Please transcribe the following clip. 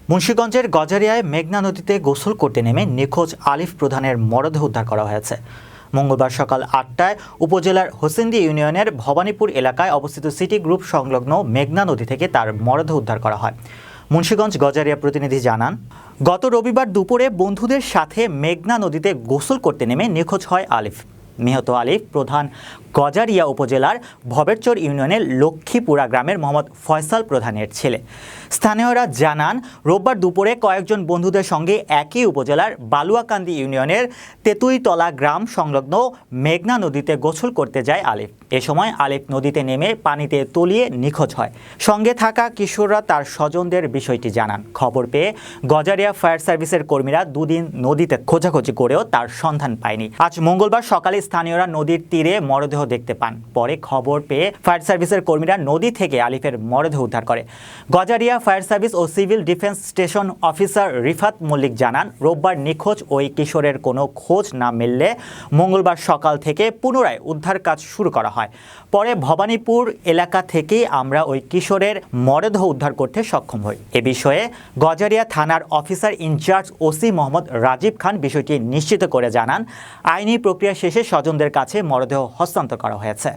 মুন্সিগঞ্জের গজারিয়ায় মেঘনা নদীতে গোসল করতে নেমে নিখোঁজ আলিফ প্রধানের মরদেহ উদ্ধার করা হয়েছে। মঙ্গলবার সকাল ৮টায় উপজেলার হোসেন্দি ইউনিয়নের ভবানীপুর এলাকায় অবস্থিত সিটি গ্রুপ সংলগ্ন মেঘনা নদী থেকে তার মরদেহ উদ্ধার করা হয়। মুন্সিগঞ্জ গজারিয়া প্রতিনিধি জানান, গত রবিবার দুপুরে বন্ধুদের সাথে মেঘনা নদীতে গোসল করতে নেমে নিখোঁজ হয় আলিফ। নিহত আলিফ প্রধান গজারিয়া উপজেলার ভবেরচর ইউনিয়নের লক্ষ্মীপুরা গ্রামের মোহাম্মদ ফয়সাল প্রধানের ছেলে। স্থানীয়রা জানান, রোববার দুপুরে কয়েকজন বন্ধুদের সঙ্গে একই উপজেলার বালুয়াকান্দি ইউনিয়নের তেতুইতলা গ্রাম সংলগ্ন মেঘনা নদীতে গোসল করতে যায় আলিফ। এ সময় আলিফ নদীতে নেমে পানিতে তলিয়ে নিখোঁজ হয়। সঙ্গে থাকা কিশোররা তার স্বজনদের বিষয়টি জানান। খবর পেয়ে গজারিয়া ফায়ার সার্ভিসের কর্মীরা দুদিন নদীতে খোঁজাখুঁজি করেও তার সন্ধান পায়নি। আজ মঙ্গলবার সকালে স্থানীয়রা নদীর তীরে মরদেহ দেখতে পান। পরে খবর পেয়ে ফায়ার সার্ভিসের কর্মীরা নদী থেকে আলিফের মরদেহ উদ্ধার করে। গজারিয়া ফায়ার সার্ভিস ও civil defence station officer Rifat Mallik জানান, রোববার নিখোঁজ ওই কিশোরের কোনো খোঁজ না মিললে মঙ্গলবার সকাল থেকে পুনরায় উদ্ধার কাজ শুরু করা হয়। পরে ভবানীপুর এলাকা থেকেই আমরা ওই কিশোরের মরদেহ উদ্ধার করতে সক্ষম হই। এ বিষয়ে গজারিয়া থানার officer in charge OC Mohammad Rajib Khan বিষয়টি নিশ্চিত করে জানান, আইনি প্রক্রিয়া শেষে স্বজনদের কাছে মরদেহ হস্তান্তর করা হয়েছে।